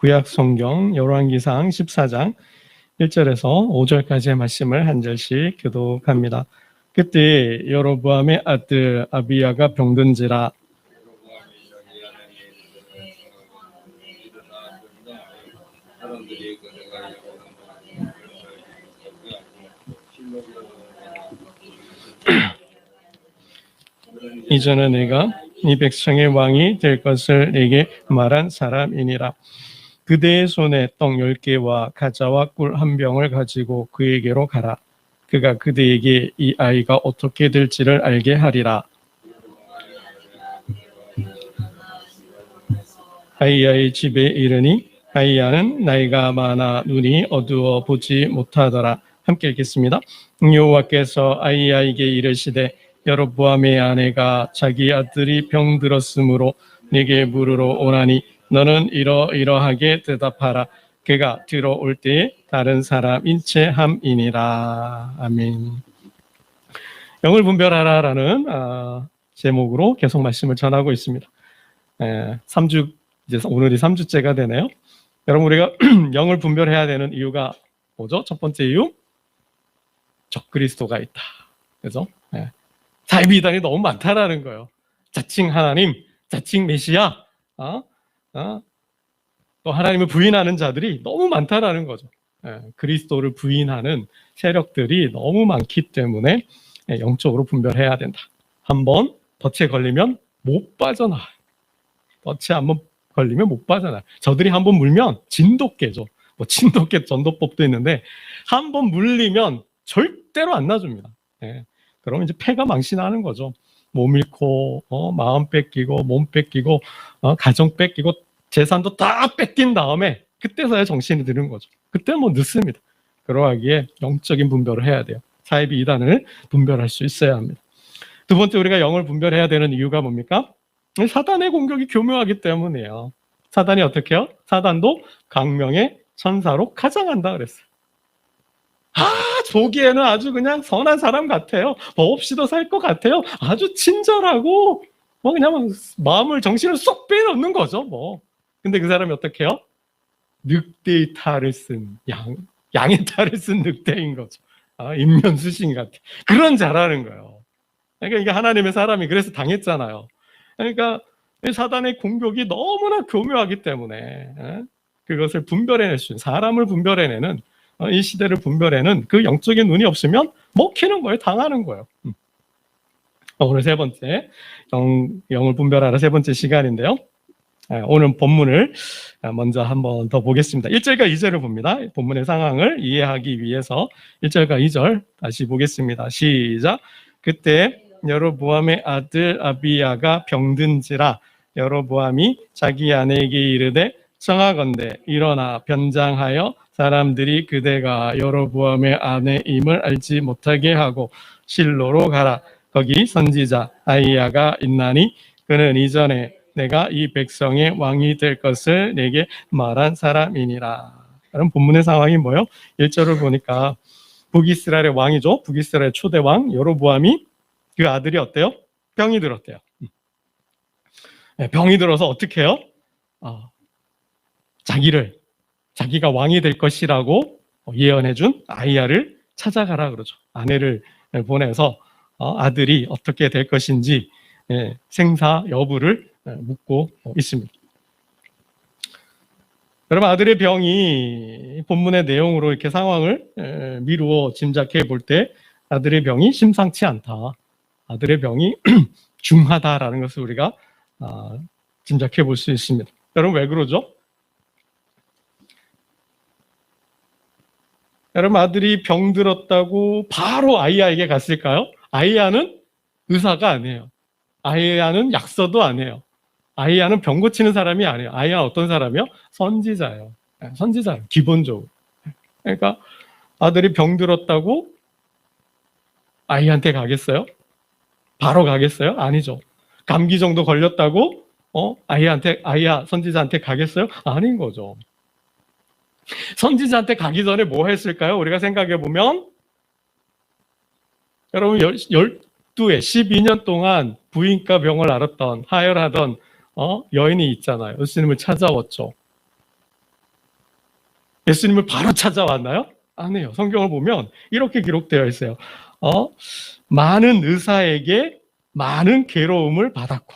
구약 성경 열왕기상 14장 1절에서 5절까지의 말씀을 한 절씩 교독합니다. 그때 여로보암의 아들 아비야가 병든지라. 이전에 내가 이 백성의 왕이 될 것을 내게 말한 사람이니라. 그대의 손에 떡 10개와 가자와 꿀 1병을 가지고 그에게로 가라. 그가 그대에게 이 아이가 어떻게 될지를 알게 하리라. 아이야의 집에 이르니 아이야는 나이가 많아 눈이 어두워 보지 못하더라. 함께 읽겠습니다. 여호와께서 아이야에게 이르시되 여로보암의 아내가 자기 아들이 병들었으므로 네게 물으러 오나니 너는 이러이러하게 대답하라. 그가 들어올 때에 다른 사람인 채 함이니라. 아멘. 영을 분별하라라는 제목으로 계속 말씀을 전하고 있습니다. 3주, 이제 오늘이 3주째가 되네요. 여러분, 우리가 영을 분별해야 되는 이유가 뭐죠? 첫 번째 이유, 적그리스도가 있다. 그죠? 자기 이단이 너무 많다라는 거예요. 자칭 하나님, 자칭 메시아, 또 하나님을 부인하는 자들이 너무 많다라는 거죠. 그리스도를 부인하는 세력들이 너무 많기 때문에 영적으로 분별해야 된다. 한번 덫에 걸리면 못 빠져나. 덫에 한번 걸리면 못 빠져나. 저들이 한번 물면 진돗개죠. 뭐 진돗개 전도법도 있는데 한번 물리면 절대로 안 놔줍니다. 그러면 이제 패가 망신하는 거죠. 몸 잃고 마음 뺏기고 몸 뺏기고 가정 뺏기고 재산도 다 뺏긴 다음에 그때서야 정신이 드는 거죠. 그때는 뭐 늦습니다. 그러하기에 영적인 분별을 해야 돼요. 사이비 이단을 분별할 수 있어야 합니다. 두 번째, 우리가 영을 분별해야 되는 이유가 뭡니까? 사단의 공격이 교묘하기 때문이에요. 사단이 어떻게 해요? 사단도 강명의 천사로 가장한다 그랬어요. 보기에는 아주 그냥 선한 사람 같아요. 법 없이도 살 것 같아요. 아주 친절하고 뭐 그냥 마음을 정신을 쏙 빼놓는 거죠. 뭐. 근데 그 사람이 어떻게 해요? 늑대의 탈을 쓴 양의 탈을 쓴 늑대인 거죠. 인면수신 같아. 그런 잘하는 거예요. 그러니까 이게 하나님의 사람이 그래서 당했잖아요. 그러니까 사단의 공격이 너무나 교묘하기 때문에 그것을 분별해낼 수 있는, 사람을 분별해내는, 이 시대를 분별해내는 그 영적인 눈이 없으면 먹히는 거예요. 당하는 거예요. 오늘 세 번째, 영을 분별하라 세 번째 시간인데요. 오늘 본문을 먼저 한번 더 보겠습니다. 1절과 2절을 봅니다. 본문의 상황을 이해하기 위해서 1절과 2절 다시 보겠습니다. 시작. 그때 여로보암의 아들 아비야가 병든지라. 여로보암이 자기 아내에게 이르되 청하건대 일어나 변장하여 사람들이 그대가 여로보암의 아내임을 알지 못하게 하고 실로로 가라. 거기 선지자 아이야가 있나니 그는 이전에 내가 이 백성의 왕이 될 것을 내게 말한 사람이니라. 그럼 본문의 상황이 뭐예요? 1절을 보니까 북이스라엘의 왕이죠. 북이스라엘 초대 왕 여로보암이 그 아들이 어때요? 병이 들었대요. 병이 들어서 어떻게 해요? 자기가 왕이 될 것이라고 예언해준 아이야를 찾아가라 그러죠. 아내를 보내서 아들이 어떻게 될 것인지 생사 여부를 묻고 있습니다. 여러분, 아들의 병이 본문의 내용으로 이렇게 상황을 미루어 짐작해 볼 때 아들의 병이 심상치 않다. 아들의 병이 중하다라는 것을 우리가 짐작해 볼 수 있습니다. 여러분, 왜 그러죠? 여러분, 아들이 병들었다고 바로 아이야에게 갔을까요? 아이야는 의사가 아니에요. 아이야는 약서도 아니에요. 아이야는 병 고치는 사람이 아니에요. 아이야는 어떤 사람이요? 선지자예요. 선지자예요. 기본적으로. 그러니까 아들이 병들었다고 아이한테 가겠어요? 바로 가겠어요? 아니죠. 감기 정도 걸렸다고 아이야 선지자한테 가겠어요? 아닌 거죠. 선지자한테 가기 전에 뭐 했을까요? 우리가 생각해 보면 여러분 12년 동안 부인과 병을 앓았던 하혈하던 여인이 있잖아요. 예수님을 찾아왔죠. 예수님을 바로 찾아왔나요? 아니에요. 성경을 보면 이렇게 기록되어 있어요. 많은 의사에게 많은 괴로움을 받았고,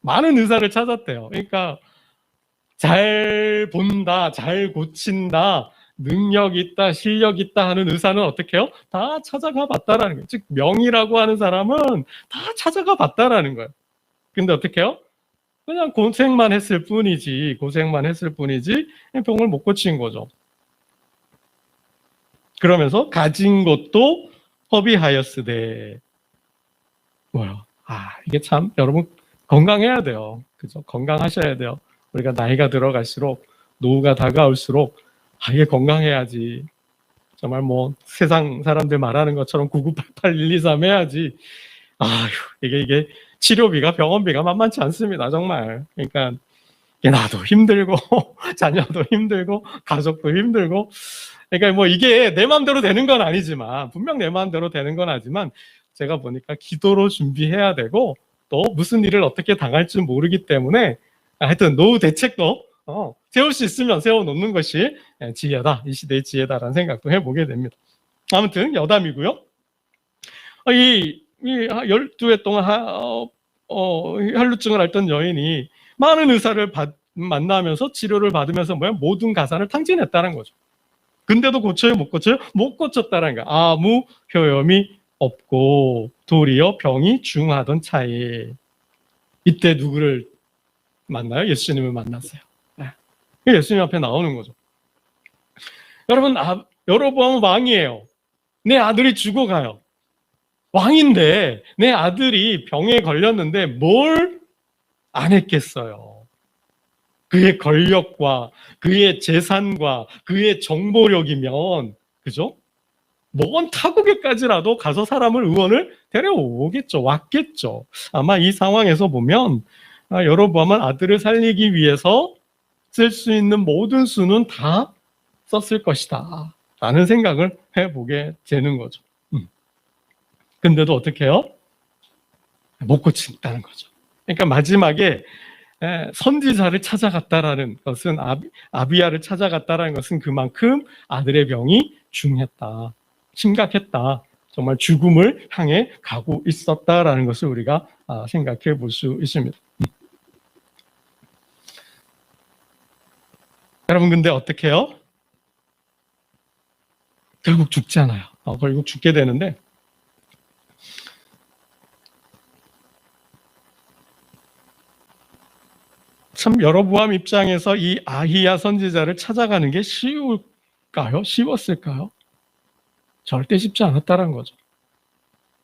많은 의사를 찾았대요. 그러니까 잘 본다, 잘 고친다, 능력 있다, 실력 있다 하는 의사는 어떻게 해요? 다 찾아가 봤다라는 거예요. 즉 명의라고 하는 사람은 다 찾아가 봤다라는 거예요. 근데 어떻게 해요? 그냥 고생만 했을 뿐이지, 병을 못 고친 거죠. 그러면서 가진 것도 허비하였으되, 뭐요? 이게 참 여러분 건강해야 돼요. 그죠? 건강하셔야 돼요. 우리가 나이가 들어갈수록, 노후가 다가올수록 이게 건강해야지. 정말 뭐 세상 사람들 말하는 것처럼 9988 123 해야지. 이게 치료비가, 병원비가 만만치 않습니다. 정말. 그러니까 나도 힘들고 자녀도 힘들고 가족도 힘들고, 그러니까 뭐 이게 내 마음대로 되는 건 아니지만, 분명 내 마음대로 되는 건 아니지만, 제가 보니까 기도로 준비해야 되고, 또 무슨 일을 어떻게 당할지 모르기 때문에 하여튼 노후 대책도 세울 수 있으면 세워놓는 것이 지혜다, 이 시대의 지혜다라는 생각도 해보게 됩니다. 아무튼 여담이고요. 이 12회 동안 혈루증을 앓던 여인이 많은 의사를 만나면서 치료를 받으면서 모든 가산을 탕진했다는 거죠. 근데도 고쳐요, 못 고쳐요? 못 고쳤다는 거야. 아무 효험이 없고 도리어 병이 중하던 차에, 이때 누구를 만나요? 예수님을 만났어요. 예수님 앞에 나오는 거죠. 여러분, 여로보암은 왕이에요. 내 아들이 죽어가요. 왕인데 내 아들이 병에 걸렸는데 뭘 안 했겠어요. 그의 권력과 그의 재산과 그의 정보력이면, 그죠? 먼 타국에까지라도 가서 사람을, 의원을 데려오겠죠. 왔겠죠. 아마 이 상황에서 보면 여로보암은 아들을 살리기 위해서 쓸 수 있는 모든 수는 다 썼을 것이다 라는 생각을 해보게 되는 거죠. 근데도 어떻게 해요? 못 고친다는 거죠. 그러니까 마지막에 선지자를 찾아갔다라는 것은, 아비야를 찾아갔다라는 것은 그만큼 아들의 병이 중했다, 심각했다, 정말 죽음을 향해 가고 있었다라는 것을 우리가 생각해 볼 수 있습니다. 여러분, 근데 어떻게 해요? 결국 죽잖아요. 결국 죽게 되는데, 참 여로보암 입장에서 이 아히야 선지자를 찾아가는 게 쉬울까요? 쉬웠을까요? 절대 쉽지 않았다는 거죠.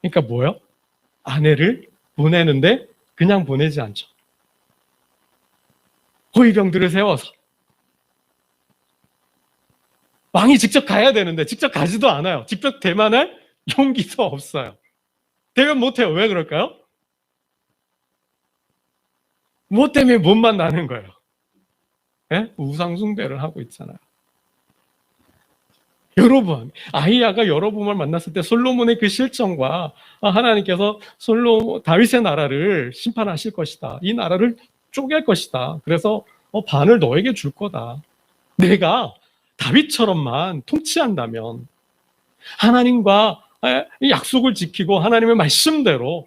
그러니까 뭐요? 아내를 보내는데 그냥 보내지 않죠. 호위병들을 세워서 왕이 직접 가야 되는데 직접 가지도 않아요. 직접 대만할 용기도 없어요. 대면 못해요. 왜 그럴까요? 무엇 때문에 못 만나는 거예요? 우상숭배를 하고 있잖아요. 여로보암, 아히야가 여로보암을 만났을 때 솔로몬의 그 실정과 하나님께서 다윗의 나라를 심판하실 것이다, 이 나라를 쪼갤 것이다, 그래서 반을 너에게 줄 거다, 내가 다윗처럼만 통치한다면, 하나님과 약속을 지키고 하나님의 말씀대로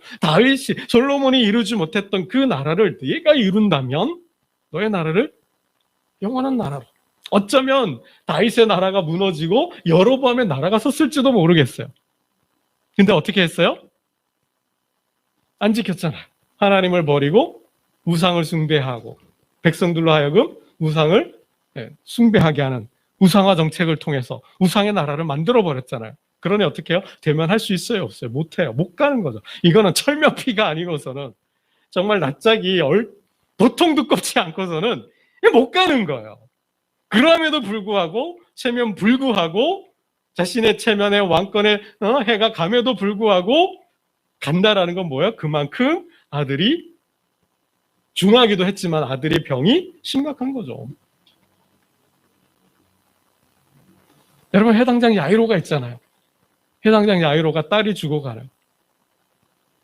솔로몬이 이루지 못했던 그 나라를 네가 이룬다면 너의 나라를 영원한 나라로, 어쩌면 다윗의 나라가 무너지고 여로보암의 나라가 섰을지도 모르겠어요. 근데 어떻게 했어요? 안 지켰잖아요. 하나님을 버리고 우상을 숭배하고 백성들로 하여금 우상을 숭배하게 하는 우상화 정책을 통해서 우상의 나라를 만들어버렸잖아요. 그러니 어떻게 해요? 대면할 수 있어요? 없어요? 못해요. 못 가는 거죠. 이거는 철면피가 아니고서는, 정말 낯짝이 도통 두껍지 않고서는 못 가는 거예요. 그럼에도 불구하고, 체면 불구하고, 자신의 체면에 왕권의 해가 감에도 불구하고 간다라는 건 뭐예요? 그만큼 아들이 중하기도 했지만 아들의 병이 심각한 거죠. 여러분, 해당장 야이로가 있잖아요. 해당장 야이로가 딸이 죽어가는.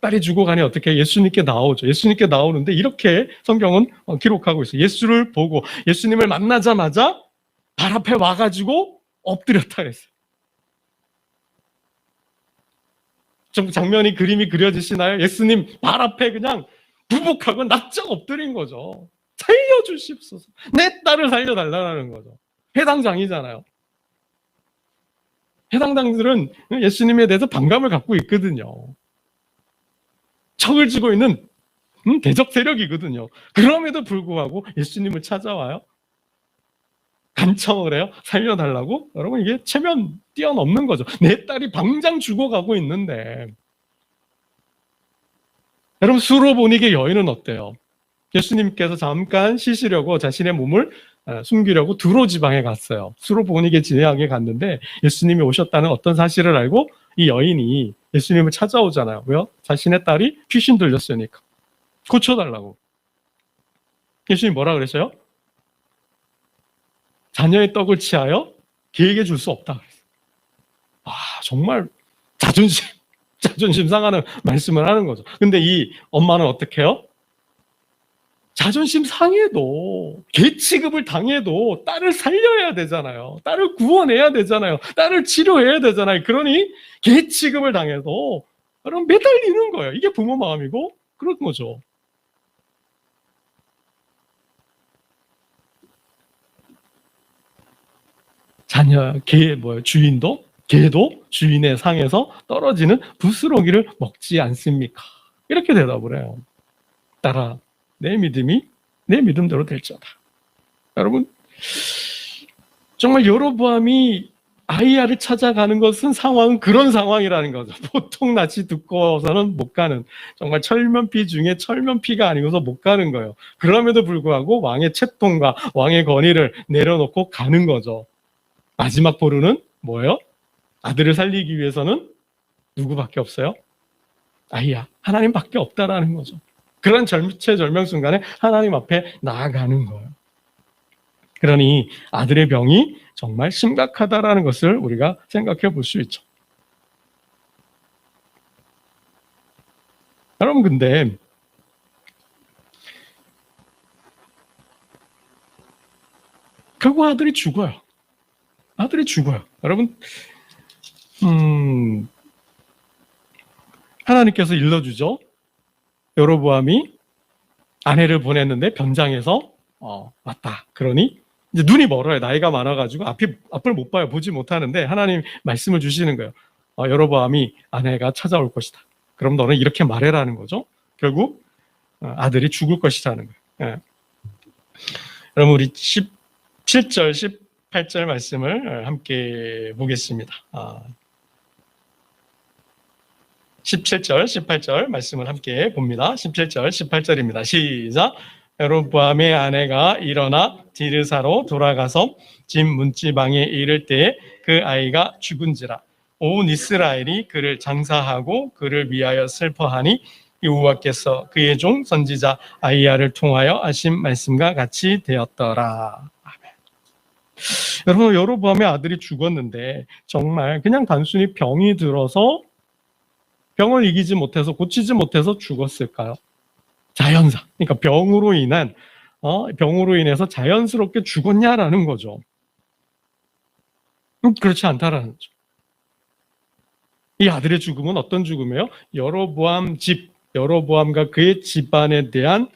딸이 죽어가니 어떻게 예수님께 나오죠. 예수님께 나오는데 이렇게 성경은 기록하고 있어요. 예수를 보고 예수님을 만나자마자 발 앞에 와가지고 엎드렸다 그랬어요. 좀 장면이 그림이 그려지시나요? 예수님 발 앞에 그냥 부복하고 납작 엎드린 거죠. 살려주십소서. 내 딸을 살려달라는 거죠. 해당장이잖아요. 해당장들은 예수님에 대해서 반감을 갖고 있거든요. 척을 쥐고 있는 대적 세력이거든요. 그럼에도 불구하고 예수님을 찾아와요. 간청을 해요. 살려달라고? 여러분 이게 체면 뛰어넘는 거죠. 내 딸이 당장 죽어가고 있는데. 여러분 수로보니게 여인은 어때요? 예수님께서 잠깐 쉬시려고 자신의 몸을 숨기려고 두로 지방에 갔어요. 수로보니게 지방에 갔는데 예수님이 오셨다는 어떤 사실을 알고 이 여인이 예수님을 찾아오잖아요. 왜요? 자신의 딸이 귀신 들렸으니까. 고쳐달라고. 예수님이 뭐라 그랬어요? 자녀의 떡을 취하여 개에게 줄 수 없다. 아, 정말 자존심 상하는 말씀을 하는 거죠. 근데 이 엄마는 어떻게 해요? 자존심 상해도, 개 취급을 당해도 딸을 살려야 되잖아요. 딸을 구원해야 되잖아요. 딸을 치료해야 되잖아요. 그러니 개 취급을 당해도 그럼 매달리는 거예요. 이게 부모 마음이고 그런 거죠. 개도 주인의 상에서 떨어지는 부스러기를 먹지 않습니까? 이렇게 대답을 해요. 딸아, 내 믿음대로 될지어다. 여러분, 정말 여로보암이 아이야를 찾아가는 것은 상황은 그런 상황이라는 거죠. 보통 낯이 두꺼워서는 못 가는, 정말 철면피 중에 철면피가 아니고서 못 가는 거예요. 그럼에도 불구하고 왕의 채통과 왕의 권위를 내려놓고 가는 거죠. 마지막 보루는 뭐예요? 아들을 살리기 위해서는 누구밖에 없어요? 아이야, 하나님밖에 없다라는 거죠. 그런 절체절명 순간에 하나님 앞에 나아가는 거예요. 그러니 아들의 병이 정말 심각하다라는 것을 우리가 생각해 볼 수 있죠. 여러분, 근데 결국 아들이 죽어요. 아들이 죽어요. 여러분, 하나님께서 일러주죠. 여로보암이 아내를 보냈는데 변장해서 왔다. 그러니 이제 눈이 멀어요. 나이가 많아가지고 앞을 못 봐요. 보지 못하는데 하나님 말씀을 주시는 거예요. 여로보암이 아내가 찾아올 것이다. 그럼 너는 이렇게 말해라는 거죠. 결국 아들이 죽을 것이라는 거예요. 예. 여러분 우리 17절, 18절 말씀을 함께 보겠습니다. 17절, 18절 말씀을 함께 봅니다. 17절, 18절입니다. 시작. 여로보암의 아내가 일어나 디르사로 돌아가서 집 문지방에 이를 때에 그 아이가 죽은지라. 온 이스라엘이 그를 장사하고 그를 위하여 슬퍼하니 여호와께서 그의 종 선지자 아이야를 통하여 하신 말씀과 같이 되었더라. 아멘. 여러분, 여로보암의 아들이 죽었는데 정말 그냥 단순히 병이 들어서 병을 이기지 못해서 고치지 못해서 죽었을까요? 자연사. 그러니까 병으로 인해서 자연스럽게 죽었냐라는 거죠. 그렇지 않다라는 거죠. 이 아들의 죽음은 어떤 죽음이에요? 여로보암과 그의 집안에 대한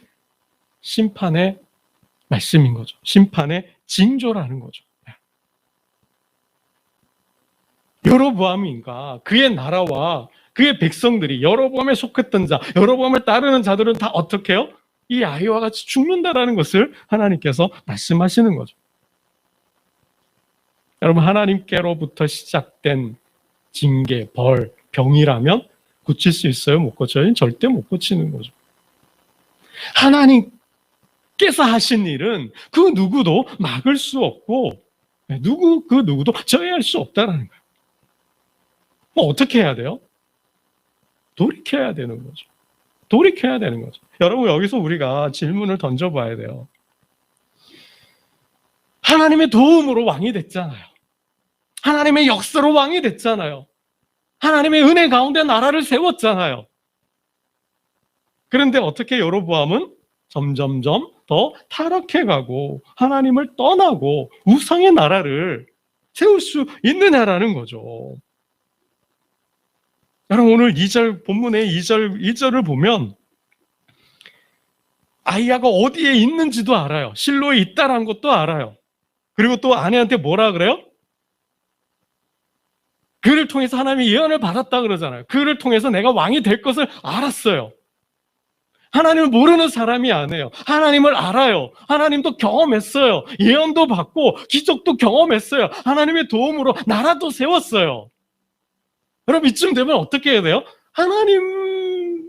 심판의 말씀인 거죠. 심판의 징조라는 거죠. 여로보암인가 그의 나라와 그의 백성들이 여로보암에 속했던 자, 여로보암을 따르는 자들은 다 어떻게 해요? 이 아이와 같이 죽는다라는 것을 하나님께서 말씀하시는 거죠. 여러분, 하나님께로부터 시작된 징계, 벌, 병이라면 고칠 수 있어요? 못 고쳐요? 절대 못 고치는 거죠. 하나님께서 하신 일은 그 누구도 막을 수 없고 그 누구도 저해할 수 없다라는 거예요. 어떻게 해야 돼요? 돌이켜야 되는 거죠. 돌이켜야 되는 거죠. 여러분, 여기서 우리가 질문을 던져봐야 돼요. 하나님의 도움으로 왕이 됐잖아요. 하나님의 역사로 왕이 됐잖아요. 하나님의 은혜 가운데 나라를 세웠잖아요. 그런데 어떻게 여로보암은 점점점 더 타락해가고 하나님을 떠나고 우상의 나라를 세울 수 있느냐라는 거죠. 여러분, 오늘 2절 본문의 2절을 보면 아이야가 어디에 있는지도 알아요. 실로에 있다라는 것도 알아요. 그리고 또 아내한테 뭐라 그래요? 그를 통해서 하나님이 예언을 받았다 그러잖아요. 그를 통해서 내가 왕이 될 것을 알았어요. 하나님을 모르는 사람이 아니에요. 하나님을 알아요. 하나님도 경험했어요. 예언도 받고 기적도 경험했어요. 하나님의 도움으로 나라도 세웠어요. 여러분, 이쯤 되면 어떻게 해야 돼요? 하나님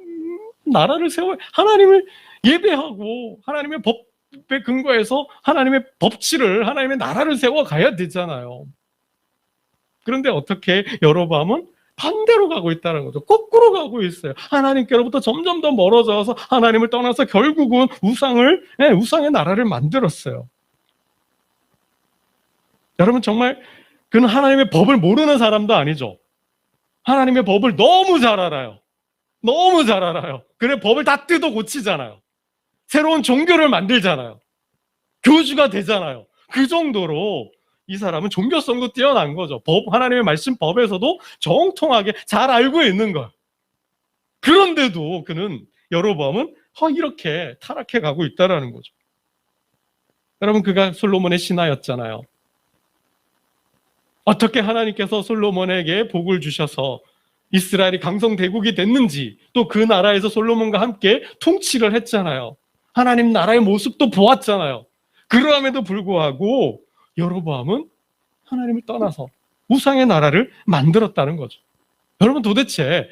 나라를 세워, 하나님을 예배하고 하나님의 법에 근거해서 하나님의 법치를, 하나님의 나라를 세워가야 되잖아요. 그런데 어떻게 여로보암은 반대로 가고 있다는 거죠. 거꾸로 가고 있어요. 하나님께로부터 점점 더 멀어져서 하나님을 떠나서 결국은 우상의 나라를 만들었어요. 여러분, 정말 그는 하나님의 법을 모르는 사람도 아니죠. 하나님의 법을 너무 잘 알아요. 너무 잘 알아요. 그래, 법을 다 뜯어 고치잖아요. 새로운 종교를 만들잖아요. 교주가 되잖아요. 그 정도로 이 사람은 종교성도 뛰어난 거죠. 하나님의 말씀 법에서도 정통하게 잘 알고 있는 거예요. 그런데도 그는, 여로보암은 이렇게 타락해 가고 있다는 거죠. 여러분, 그가 솔로몬의 신하였잖아요. 어떻게 하나님께서 솔로몬에게 복을 주셔서 이스라엘이 강성대국이 됐는지, 또 그 나라에서 솔로몬과 함께 통치를 했잖아요. 하나님 나라의 모습도 보았잖아요. 그러함에도 불구하고 여로보암은 하나님을 떠나서 우상의 나라를 만들었다는 거죠. 여러분, 도대체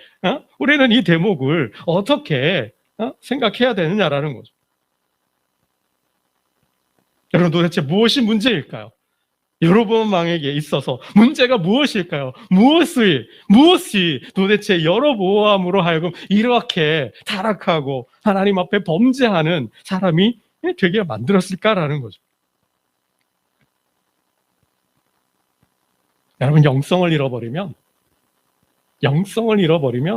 우리는 이 대목을 어떻게 생각해야 되느냐라는 거죠. 여러분, 도대체 무엇이 문제일까요? 여로보암 왕에게 있어서 문제가 무엇일까요? 무엇이 도대체 여로보암으로 하여금 이렇게 타락하고 하나님 앞에 범죄하는 사람이 되게 만들었을까라는 거죠. 여러분, 영성을 잃어버리면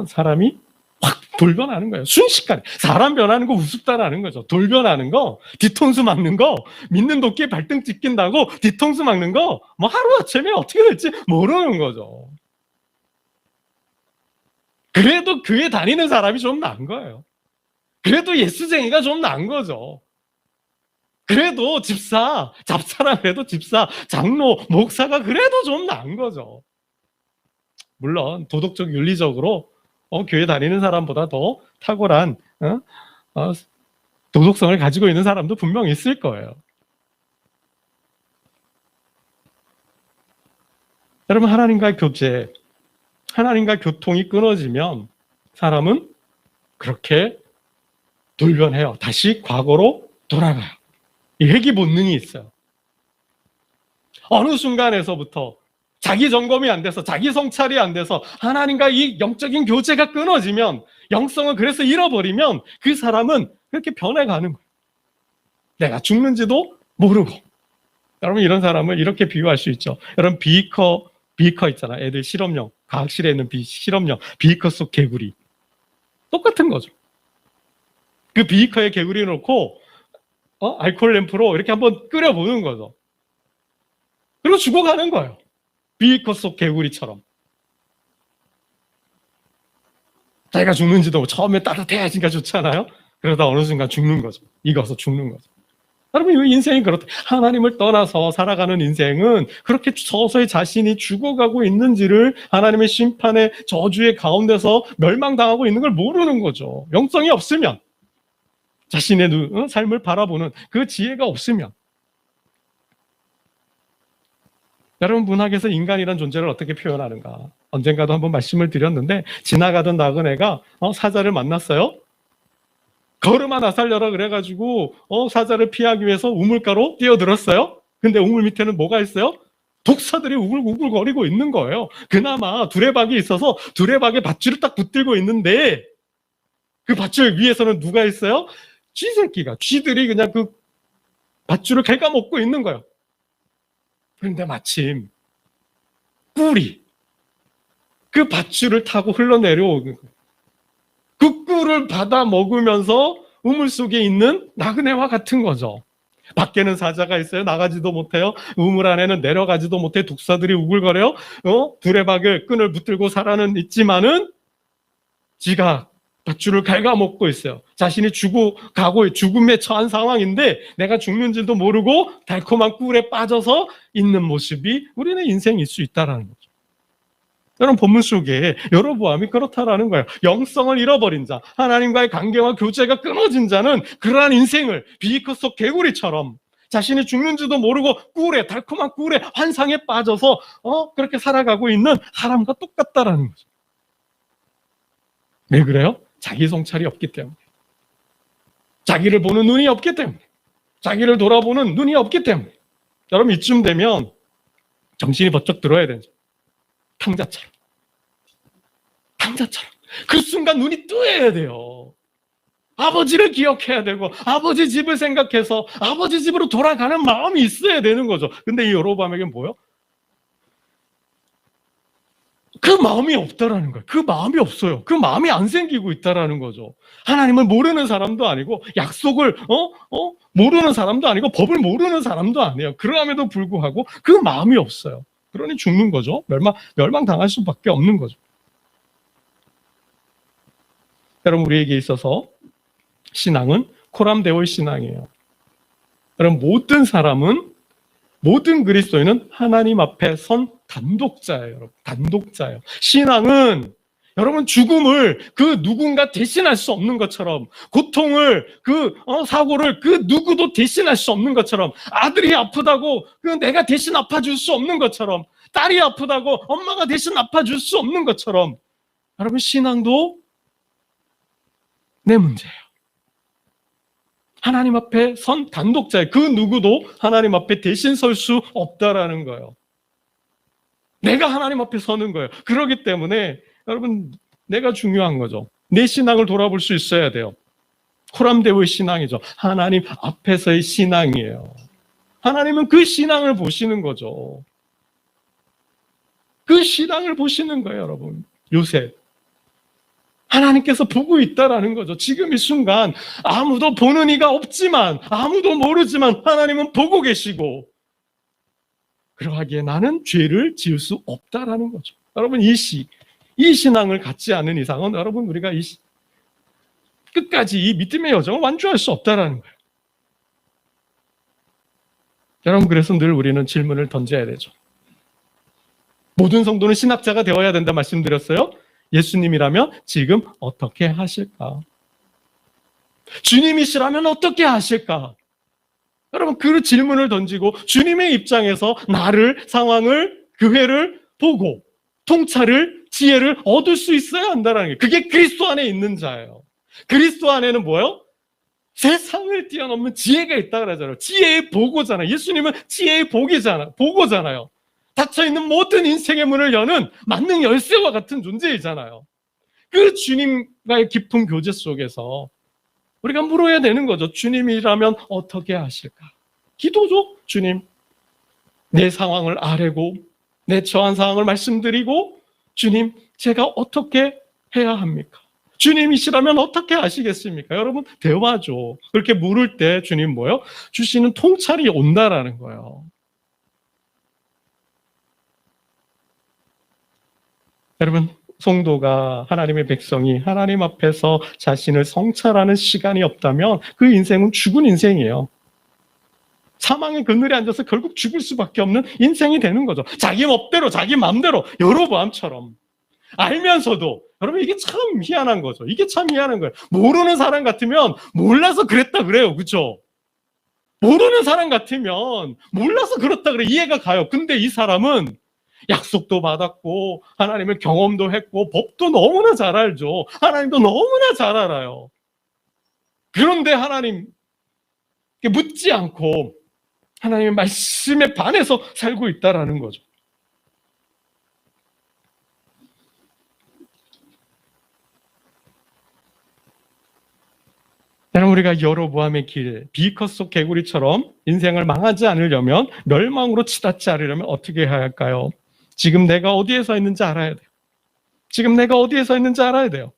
사람이 확 돌변하는 거예요. 순식간에. 사람 변하는 거 우습다라는 거죠. 돌변하는 거, 뒤통수 막는 거, 믿는 도끼에 발등 찍힌다고 뒤통수 막는 거, 뭐 하루아침에 어떻게 될지 모르는 거죠. 그래도 교회 다니는 사람이 좀 나은 거예요. 그래도 예수쟁이가 좀 나은 거죠. 그래도 잡사라 그래도 집사, 장로, 목사가 그래도 좀 나은 거죠. 물론 도덕적, 윤리적으로 교회 다니는 사람보다 더 탁월한 도덕성을 가지고 있는 사람도 분명 있을 거예요. 여러분, 하나님과 교통이 끊어지면 사람은 그렇게 돌변해요. 다시 과거로 돌아가요. 이 회귀 본능이 있어요. 어느 순간에서부터 자기 점검이 안 돼서, 자기 성찰이 안 돼서 하나님과 이 영적인 교제가 끊어지면, 영성을 그래서 잃어버리면 그 사람은 그렇게 변해가는 거예요. 내가 죽는지도 모르고. 여러분, 이런 사람을 이렇게 비유할 수 있죠. 여러분, 비커 있잖아. 애들 실험용, 과학실에 있는 실험용 비커 속 개구리. 똑같은 거죠. 그 비커에 개구리 놓고 알코올 램프로 이렇게 한번 끓여보는 거죠. 그리고 죽어가는 거예요. 비커 속 개구리처럼. 자기가 죽는지도 처음에 따뜻해지니까 좋잖아요. 그러다 어느 순간 죽는 거죠. 익어서 죽는 거죠. 여러분, 이 인생이 그렇다. 하나님을 떠나서 살아가는 인생은 그렇게 서서히 자신이 죽어가고 있는지를, 하나님의 심판의 저주의 가운데서 멸망당하고 있는 걸 모르는 거죠. 영성이 없으면, 자신의 삶을 바라보는 그 지혜가 없으면. 여러분, 문학에서 인간이란 존재를 어떻게 표현하는가? 언젠가도 한번 말씀을 드렸는데, 지나가던 나그네가 사자를 만났어요. 걸음 하나 살려라 그래가지고 사자를 피하기 위해서 우물가로 뛰어들었어요. 근데 우물 밑에는 뭐가 있어요? 독사들이 우글우글거리고 있는 거예요. 그나마 두레박이 있어서 두레박에 밧줄을 딱 붙들고 있는데, 그 밧줄 위에서는 누가 있어요? 쥐들이 그냥 그 밧줄을 갉아먹고 있는 거예요. 그런데 마침 꿀이 그 밧줄을 타고 흘러내려오는 거예요. 그 꿀을 받아 먹으면서 우물 속에 있는 나그네와 같은 거죠. 밖에는 사자가 있어요. 나가지도 못해요. 우물 안에는 내려가지도 못해. 독사들이 우글거려요. 두레박을 끈을 붙들고 살아는 있지만은 지가 밧줄을 갉아먹고 있어요. 자신이 죽음에 처한 상황인데 내가 죽는 줄도 모르고 달콤한 꿀에 빠져서 있는 모습이 우리는 인생일 수 있다는 거죠. 여러분, 본문 속에 여로보암이 그렇다라는 거예요. 영성을 잃어버린 자, 하나님과의 관계와 교제가 끊어진 자는 그러한 인생을 비커 속 개구리처럼 자신이 죽는지도 모르고 달콤한 꿀에 환상에 빠져서 그렇게 살아가고 있는 사람과 똑같다라는 거죠. 왜 그래요? 자기 성찰이 없기 때문에. 자기를 보는 눈이 없기 때문에. 자기를 돌아보는 눈이 없기 때문에. 여러분, 이쯤 되면 정신이 번쩍 들어야 되죠. 탕자처럼. 그 순간 눈이 뜨여야 돼요. 아버지를 기억해야 되고 아버지 집을 생각해서 아버지 집으로 돌아가는 마음이 있어야 되는 거죠. 근데 이 여로보암에게는 뭐예요? 그 마음이 없다라는 거예요. 그 마음이 없어요. 그 마음이 안 생기고 있다라는 거죠. 하나님을 모르는 사람도 아니고 약속을 모르는 사람도 아니고 법을 모르는 사람도 아니에요. 그럼에도 불구하고 그 마음이 없어요. 그러니 죽는 거죠. 멸망당할 수밖에 없는 거죠. 여러분, 우리에게 있어서 신앙은 코람데오의 신앙이에요. 여러분, 모든 그리스도인은 하나님 앞에 선 단독자예요. 여러분, 단독자예요. 신앙은 여러분, 죽음을 그 누군가 대신할 수 없는 것처럼, 고통을 사고를 그 누구도 대신할 수 없는 것처럼, 아들이 아프다고 내가 대신 아파줄 수 없는 것처럼, 딸이 아프다고 엄마가 대신 아파줄 수 없는 것처럼, 여러분, 신앙도 내 문제예요. 하나님 앞에 선 단독자예요. 그 누구도 하나님 앞에 대신 설 수 없다라는 거예요. 내가 하나님 앞에 서는 거예요. 그렇기 때문에 여러분, 내가 중요한 거죠. 내 신앙을 돌아볼 수 있어야 돼요. 코람데오의 신앙이죠. 하나님 앞에서의 신앙이에요. 하나님은 그 신앙을 보시는 거죠. 그 신앙을 보시는 거예요, 여러분. 요셉. 하나님께서 보고 있다라는 거죠. 지금 이 순간 아무도 보는 이가 없지만, 아무도 모르지만 하나님은 보고 계시고, 그러하기에 나는 죄를 지을 수 없다라는 거죠. 여러분, 이 신앙을 갖지 않은 이상은 여러분, 우리가 끝까지 이 믿음의 여정을 완주할 수 없다라는 거예요. 여러분, 그래서 늘 우리는 질문을 던져야 되죠. 모든 성도는 신학자가 되어야 된다 말씀드렸어요. 예수님이라면 지금 어떻게 하실까? 주님이시라면 어떻게 하실까? 여러분, 그 질문을 던지고 주님의 입장에서 나를, 상황을, 교회를 보고 통찰을, 지혜를 얻을 수 있어야 한다는 게, 그게 그리스도 안에 있는 자예요. 그리스도 안에는 뭐예요? 세상을 뛰어넘는 지혜가 있다 그러잖아요. 지혜의 보고잖아요. 예수님은 지혜의 보고잖아요. 닫혀있는 모든 인생의 문을 여는 만능 열쇠와 같은 존재이잖아요. 그 주님과의 깊은 교제 속에서 우리가 물어야 되는 거죠. 주님이라면 어떻게 하실까? 기도죠. 주님, 내 상황을 아뢰고 내 처한 상황을 말씀드리고, 주님, 제가 어떻게 해야 합니까? 주님이시라면 어떻게 하시겠습니까? 여러분, 대화죠. 그렇게 물을 때 주님 뭐예요? 주시는 통찰이 온다라는 거예요. 여러분, 성도가, 하나님의 백성이 하나님 앞에서 자신을 성찰하는 시간이 없다면 그 인생은 죽은 인생이에요. 사망의 그늘에 앉아서 결국 죽을 수밖에 없는 인생이 되는 거죠. 자기 멋대로, 자기 마음대로, 여로보암처럼 알면서도. 여러분, 이게 참 희한한 거죠. 이게 참 희한한 거예요. 모르는 사람 같으면 몰라서 그랬다 그래요. 그렇죠? 모르는 사람 같으면 몰라서 그렇다 그래. 이해가 가요. 근데 이 사람은 약속도 받았고 하나님의 경험도 했고 법도 너무나 잘 알죠. 하나님도 너무나 잘 알아요. 그런데 하나님께 묻지 않고 하나님의 말씀에 반해서 살고 있다라는 거죠. 여러분, 우리가 여로보암의 길, 비커 속 개구리처럼 인생을 망하지 않으려면, 멸망으로 치닫지 않으려면 어떻게 해야 할까요? 지금 내가 어디에 서 있는지 알아야 돼요. 지금 내가 어디에 서 있는지 알아야 돼요.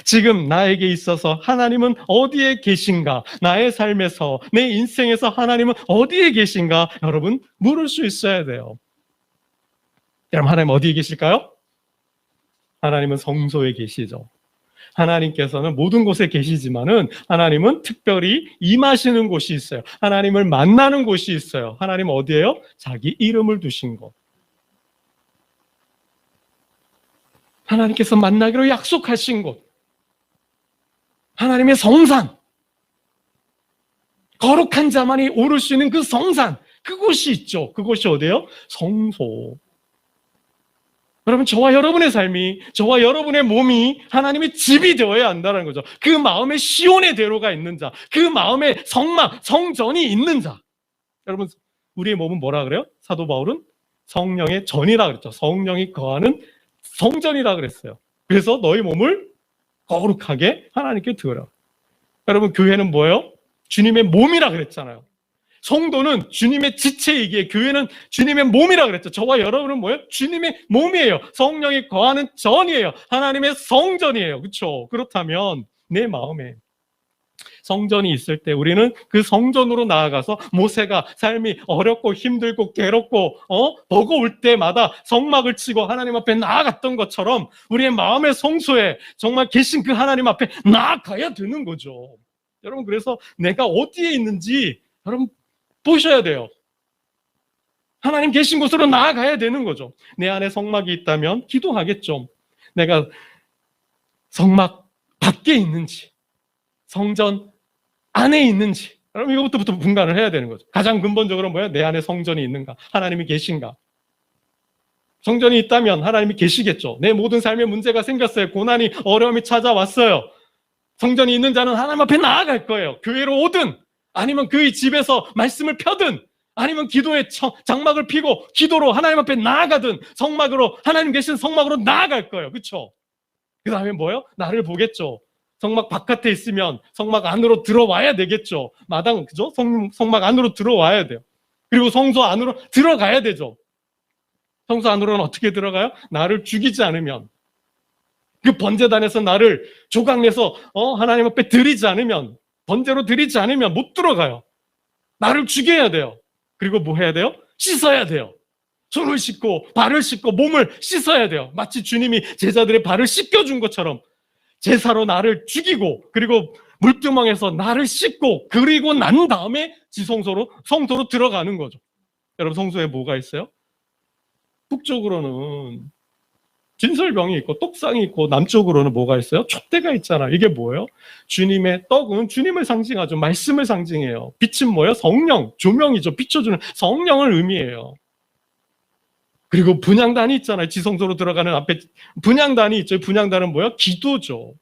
지금 나에게 있어서 하나님은 어디에 계신가? 나의 삶에서, 내 인생에서 하나님은 어디에 계신가? 여러분, 물을 수 있어야 돼요. 여러분, 하나님 어디에 계실까요? 하나님은 성소에 계시죠. 하나님께서는 모든 곳에 계시지만은 하나님은 특별히 임하시는 곳이 있어요. 하나님을 만나는 곳이 있어요. 하나님 어디예요? 자기 이름을 두신 곳. 하나님께서 만나기로 약속하신 곳. 하나님의 성산. 거룩한 자만이 오를 수 있는 그 성산. 그곳이 있죠. 그곳이 어디예요? 성소. 여러분, 저와 여러분의 삶이, 저와 여러분의 몸이 하나님의 집이 되어야 한다는 거죠. 그 마음에 시온의 대로가 있는 자, 그 마음에 성막, 성전이 있는 자. 여러분, 우리의 몸은 뭐라 그래요? 사도 바울은 성령의 전이라 그랬죠. 성령이 거하는 성전이라 그랬어요. 그래서 너희 몸을 거룩하게 하나님께 드려라. 여러분, 교회는 뭐예요? 주님의 몸이라 그랬잖아요. 성도는 주님의 지체이기에 교회는 주님의 몸이라 그랬죠. 저와 여러분은 뭐예요? 주님의 몸이에요. 성령이 거하는 전이에요. 하나님의 성전이에요. 그렇죠? 그렇다면 내 마음에 성전이 있을 때 우리는 그 성전으로 나아가서 모세가 삶이 어렵고 힘들고 괴롭고 버거울 때마다 성막을 치고 하나님 앞에 나아갔던 것처럼 우리의 마음의 성소에 정말 계신 그 하나님 앞에 나아가야 되는 거죠. 여러분, 그래서 내가 어디에 있는지 여러분 보셔야 돼요. 하나님 계신 곳으로 나아가야 되는 거죠. 내 안에 성막이 있다면 기도하겠죠. 내가 성막 밖에 있는지, 성전 안에 있는지, 여러분 이것부터 분간을 해야 되는 거죠. 가장 근본적으로 뭐예요? 내 안에 성전이 있는가? 하나님이 계신가? 성전이 있다면 하나님이 계시겠죠. 내 모든 삶에 문제가 생겼어요. 고난이, 어려움이 찾아왔어요. 성전이 있는 자는 하나님 앞에 나아갈 거예요. 교회로 오든 아니면 그의 집에서 말씀을 펴든 아니면 기도의 장막을 피고 기도로 하나님 앞에 나아가든 성막으로, 하나님 계신 성막으로 나아갈 거예요. 그렇죠? 그 다음에 뭐예요? 나를 보겠죠. 성막 바깥에 있으면 성막 안으로 들어와야 되겠죠. 마당, 그죠? 성막 안으로 들어와야 돼요. 그리고 성소 안으로 들어가야 되죠. 성소 안으로는 어떻게 들어가요? 나를 죽이지 않으면, 그 번제단에서 나를 조각내서 하나님 앞에 드리지 않으면, 번제로 드리지 않으면 못 들어가요. 나를 죽여야 돼요. 그리고 뭐 해야 돼요? 씻어야 돼요. 손을 씻고 발을 씻고 몸을 씻어야 돼요. 마치 주님이 제자들의 발을 씻겨준 것처럼 제사로 나를 죽이고 그리고 물두멍에서 나를 씻고 그리고 난 다음에 성소로 들어가는 거죠. 여러분, 성소에 뭐가 있어요? 북쪽으로는 진설병이 있고 떡상이 있고 남쪽으로는 뭐가 있어요? 촛대가 있잖아요. 이게 뭐예요? 주님의 떡은 주님을 상징하죠. 말씀을 상징해요. 빛은 뭐예요? 성령, 조명이죠. 비춰주는 성령을 의미해요. 그리고 분향단이 있잖아요. 지성소로 들어가는 앞에 분향단이 있죠. 분향단은 뭐예요? 기도죠.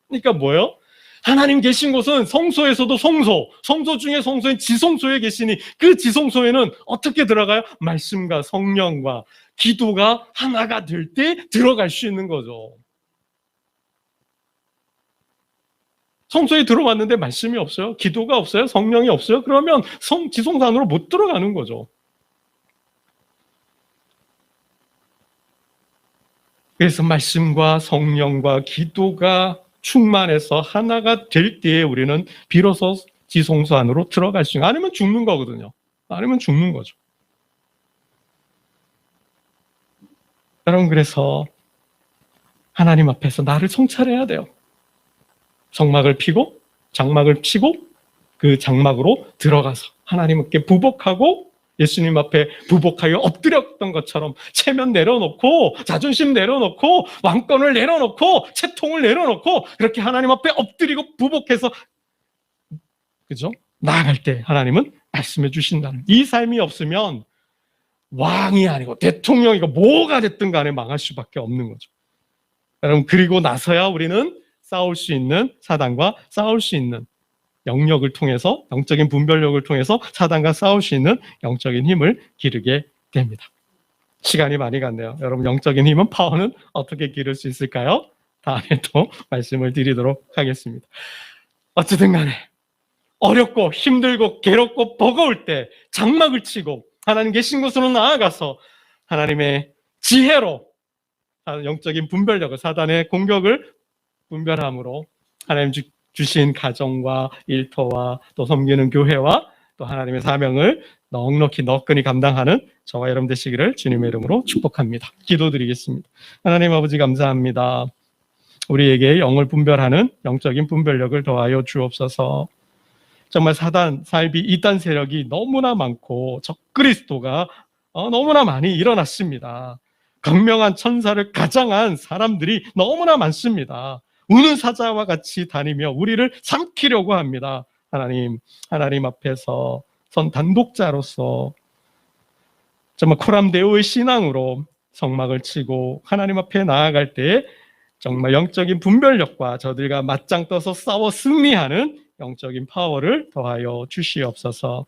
그러니까 뭐예요? 하나님 계신 곳은 성소에서도 성소 중에 성소인 지성소에 계시니 그 지성소에는 어떻게 들어가요? 말씀과 성령과 기도가 하나가 될 때 들어갈 수 있는 거죠. 성소에 들어왔는데 말씀이 없어요? 기도가 없어요? 성령이 없어요? 그러면 지성소 안으로 못 들어가는 거죠. 그래서 말씀과 성령과 기도가 충만해서 하나가 될 때에 우리는 비로소 지성소 안으로 들어갈 수 있는, 아니면 죽는 거거든요. 아니면 죽는 거죠. 여러분, 그래서 하나님 앞에서 나를 성찰해야 돼요. 성막을 피고 장막을 치고 그 장막으로 들어가서 하나님께 부복하고 예수님 앞에 부복하여 엎드렸던 것처럼 체면 내려놓고 자존심 내려놓고 왕권을 내려놓고 채통을 내려놓고 그렇게 하나님 앞에 엎드리고 부복해서, 그죠? 나아갈 때 하나님은 말씀해 주신다는, 이 삶이 없으면 왕이 아니고 대통령이고 뭐가 됐든 간에 망할 수밖에 없는 거죠. 여러분, 그리고 나서야 우리는 싸울 수 있는, 사단과 싸울 수 있는 영역을 통해서, 영적인 분별력을 통해서 사단과 싸울 수 있는 영적인 힘을 기르게 됩니다. 시간이 많이 갔네요. 여러분, 영적인 힘은, 파워는 어떻게 기를 수 있을까요? 다음에 또 말씀을 드리도록 하겠습니다. 어쨌든 간에 어렵고 힘들고 괴롭고 버거울 때 장막을 치고 하나님 계신 곳으로 나아가서 하나님의 지혜로 영적인 분별력을, 사단의 공격을 분별함으로 하나님 주신 가정과 일터와 또 섬기는 교회와 또 하나님의 사명을 넉넉히 너끈히 감당하는 저와 여러분 되시기를 주님의 이름으로 축복합니다. 기도드리겠습니다. 하나님 아버지 감사합니다. 우리에게 영을 분별하는 영적인 분별력을 더하여 주옵소서. 정말 사단, 살비, 이단 세력이 너무나 많고 적그리스도가 너무나 많이 일어났습니다. 극명한 천사를 가장한 사람들이 너무나 많습니다. 우는 사자와 같이 다니며 우리를 삼키려고 합니다. 하나님 앞에서 선 단독자로서 정말 코람데오의 신앙으로 성막을 치고 하나님 앞에 나아갈 때 정말 영적인 분별력과 저들과 맞짱 떠서 싸워 승리하는 영적인 파워를 더하여 주시옵소서.